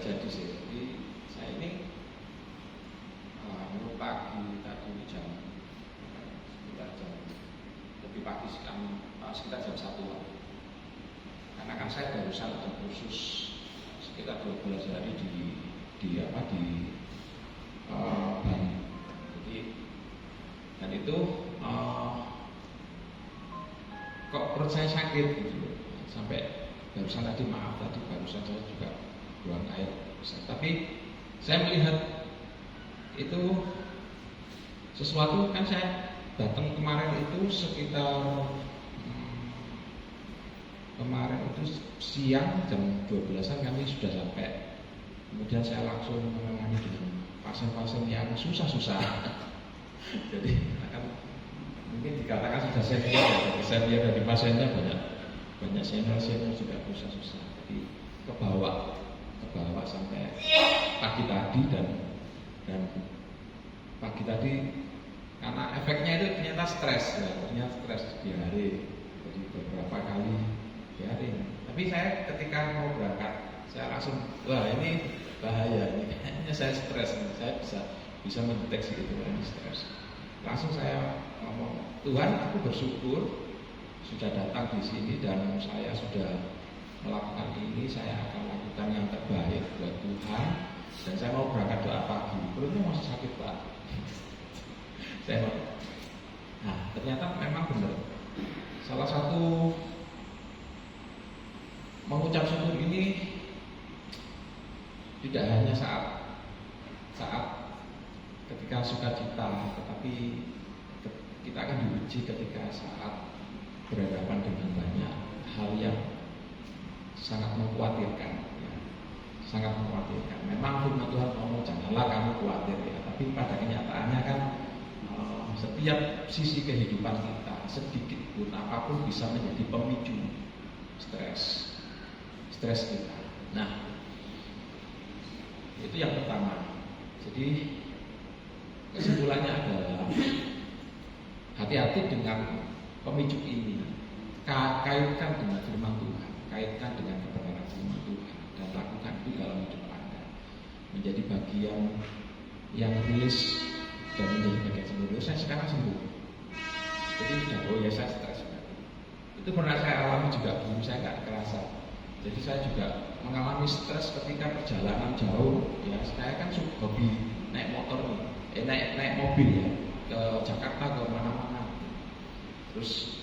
terjadi sih. Jadi saya ini pagi tadi jam sekitar jam lebih pagi sekitar jam 1 lah. Karena kan saya barusan ada kursus sekitar 12 hari di Bali. Jadi dan itu kok perut saya sakit gitu. Sampai barusan tadi barusan saya juga buang air besar. Tapi saya melihat itu sesuatu, kan saya datang kemarin itu sekitar kemarin itu siang jam 12-an kami sudah sampai. Kemudian saya langsung menangani dengan pasien-pasien yang susah-susah. Jadi akan mungkin dikatakan sudah senior dari pasiennya banyak senior juga susah-susah. Jadi kebawa sampai pagi tadi dan pagi tadi karena efeknya itu ternyata stres diare, jadi beberapa kali diare. Tapi saya ketika mau berangkat saya langsung ini bahaya, ini kayaknya saya stres, saya bisa mendeteksi itu ini stres. Langsung saya ngomong, Tuhan, aku bersyukur sudah datang di sini dan saya sudah melakukan ini, saya akan lakukan yang terbaik buat Tuhan. Dan saya mau berangkat doa pagi, perutnya masih sakit Pak. Nah ternyata memang benar. Salah satu mengucap syukur ini tidak hanya saat ketika sukacita, tetapi kita akan diuji ketika saat berhadapan dengan banyak hal yang sangat mengkhawatirkan. Sangat mengkhawatirkan. Memang firman Tuhan ngomong janganlah kamu khawatir ya. Tapi pada kenyataannya kan setiap sisi kehidupan kita sedikit pun apapun bisa menjadi pemicu stres kita. Nah, itu yang pertama. Jadi kesimpulannya adalah hati-hati dengan pemicu ini. Kaitkan dengan firman Tuhan, kaitkan dengan kebenaran firman Tuhan. Dan lakukan itu dalam hidup Anda menjadi bagian yang rilis dan menjadi bagian sembuh. Saya sekarang sembuh, jadi sudah saya stres. Itu pernah saya alami juga dulu, saya nggak kerasa. Jadi saya juga mengalami stres ketika perjalanan jauh. Ya, saya kan hobi naik motor naik mobil ya ke Jakarta, ke mana-mana. Terus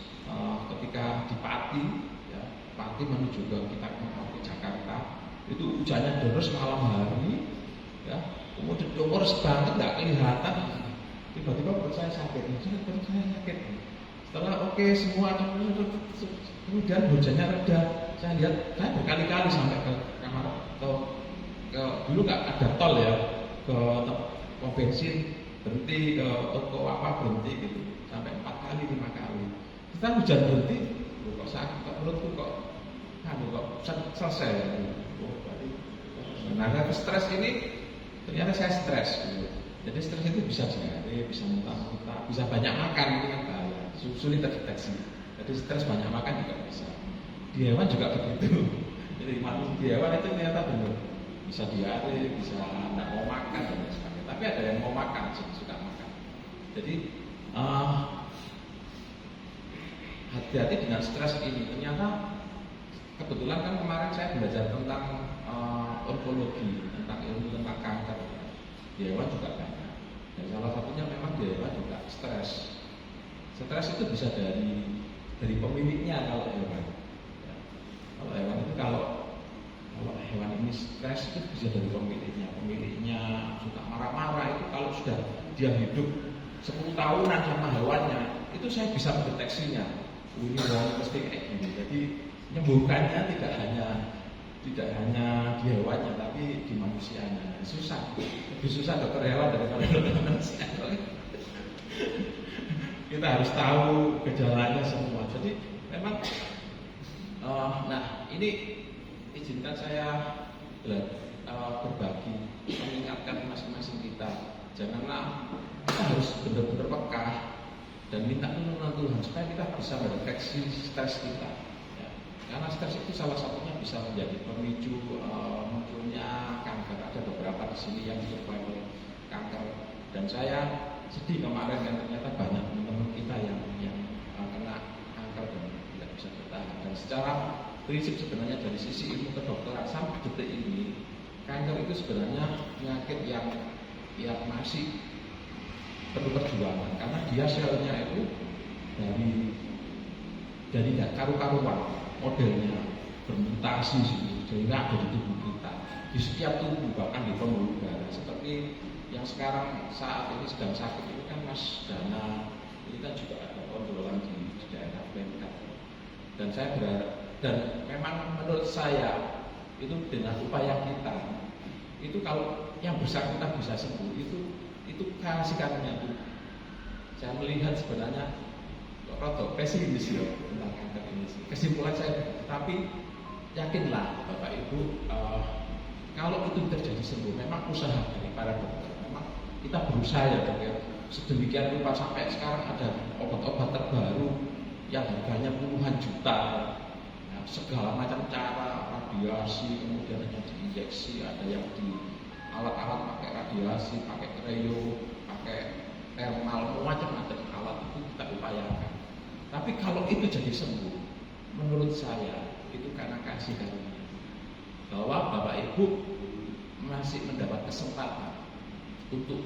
ketika di Pati menuju ke Jakarta, itu hujannya deras malam hari, ya. Kemudian deras banget nggak kelihatan. Tiba-tiba perut saya sakit. Setelah semua, kemudian hujannya reda. Saya lihat, saya berkali-kali sampai ke kamar, dulu nggak ada tol ya, ke pom bensin berhenti, ke toko berhenti gitu, sampai 4 kali 5 kali. Setelah hujan berhenti, kok sakit, perutku kok selesai. Nah, stres ini ternyata saya stres. Jadi stres itu bisa diare, bisa muntah-muntah, bisa banyak makan, itu kan bahaya, sulit terdeteksi. Jadi stres banyak makan juga bisa. Di hewan juga begitu. Jadi di hewan itu ternyata benar bisa diare, bisa tidak mau makan dan sebagainya. Tapi ada yang mau makan, suka makan. Jadi hati-hati dengan stres ini. Ternyata kebetulan kan kemarin saya belajar tentang onkologi, tentang ilmu tentang kanker. Di hewan juga banyak. Dan salah satunya memang di hewan juga stres. Stres itu bisa dari pemiliknya kalau hewan. Ya. Kalau hewan itu kalau hewan ini stres itu bisa dari pemiliknya. Pemiliknya suka marah-marah, itu kalau sudah dia hidup 10 tahunan sama hewannya, itu saya bisa mendeteksinya. Ini orang pasti kayak gini. Jadi menyembuhkannya tidak hanya di hewannya, tapi di manusianya. Susah, lebih susah dokter hewan daripada dokter manusia. Kita harus tahu gejalanya semua. Jadi memang, nah ini izinkan saya berbagi, mengingatkan masing-masing kita. Janganlah kita harus benar-benar peka dan minta pertolongan Tuhan supaya kita bisa mendeteksi stres kita. Ya. Karena stres itu salah satunya bisa menjadi pemicu munculnya kanker. Ada beberapa di sini yang survival kanker, dan saya sedih kemarin kan ternyata banyak teman-teman kita yang kena kanker dan tidak bisa bertahan. Dan secara prinsip sebenarnya dari sisi ilmu kedokteran sampai detik ini, kanker itu sebenarnya penyakit yang masih perlu perjuangan, karena dia selnya itu dari tidak karu-karuan modelnya, bermutasi sehingga ada di tubuh kita, di setiap tubuh, bahkan di pembuluh darah. Seperti yang sekarang saat ini sedang sakit itu kan Mas Dana, ini kan juga ada tonjolan di daerah Pemkat. Dan saya berharap, dan memang menurut saya itu dengan upaya kita itu kalau yang bersangkutan bisa sembuh, itu kasih karunia Tuhan. Saya melihat sebenarnya rotok pesimis ya tentang kanker ini. Kesimpulan saya, tapi yakinlah Bapak Ibu, kalau itu terjadi sembuh, memang usaha dari para dokter. Memang kita berusaha ya dok ya, sedemikian rupa sampai sekarang ada obat-obat terbaru yang harganya puluhan juta. Nah, segala macam cara, radiasi, kemudian ada diinjeksi, ada yang di alat-alat pakai radiasi, pakai kryo, pakai thermal, macam-macam alat itu kita upayakan. Tapi kalau itu jadi sembuh, menurut saya itu karena kasih karunia, bahwa Bapak Ibu masih mendapat kesempatan untuk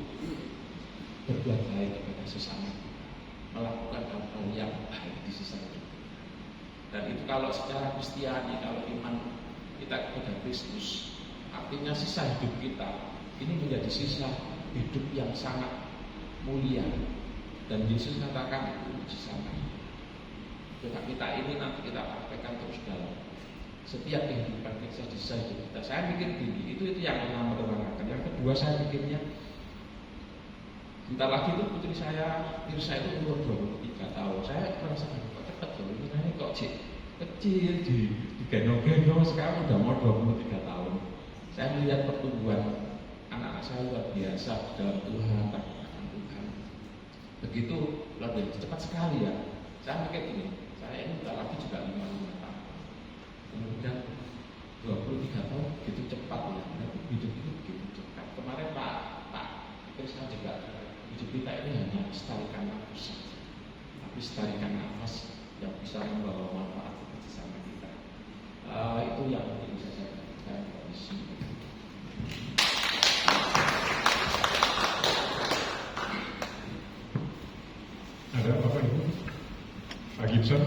berbuat baik kepada sesama, melakukan hal-hal yang baik di sisa hidup. Dan itu kalau secara Kristiani, kalau iman kita kepada Kristus, artinya sisa hidup kita ini menjadi sisa hidup yang sangat mulia. Dan Yesus katakan itu mujizat. Coba kita ini nanti kita praktekkan terus dalam setiap kehidupan kita, di sisa hidup kita. Saya pikir gini, itu yang pertama menerangkan. Yang kedua saya pikirnya, bentar lagi itu putri saya itu umur 23 tahun. Saya merasa kok cepat loh, ini kok kecil digendong-gendong, sekarang udah mau 23 tahun. Saya melihat pertumbuhan anak-anak saya luar biasa dalam Tuhan, taat Tuhan. Begitu luar biasa, cepat sekali ya. Saya pikir gini, saya ini bentar lagi juga 55 tahun. Kemudian 23 tahun begitu cepat ya, hidup itu begitu cepat. Kemarin Pak Krisna juga, hidup kita ini hanya setarikan nafas saja, tapi setarikan nafas yang bisa membawa manfaat bagi sesama kita. Itu yang penting bisa saya katakan di sini. Ada Bapak Ibu? Pak Gibson?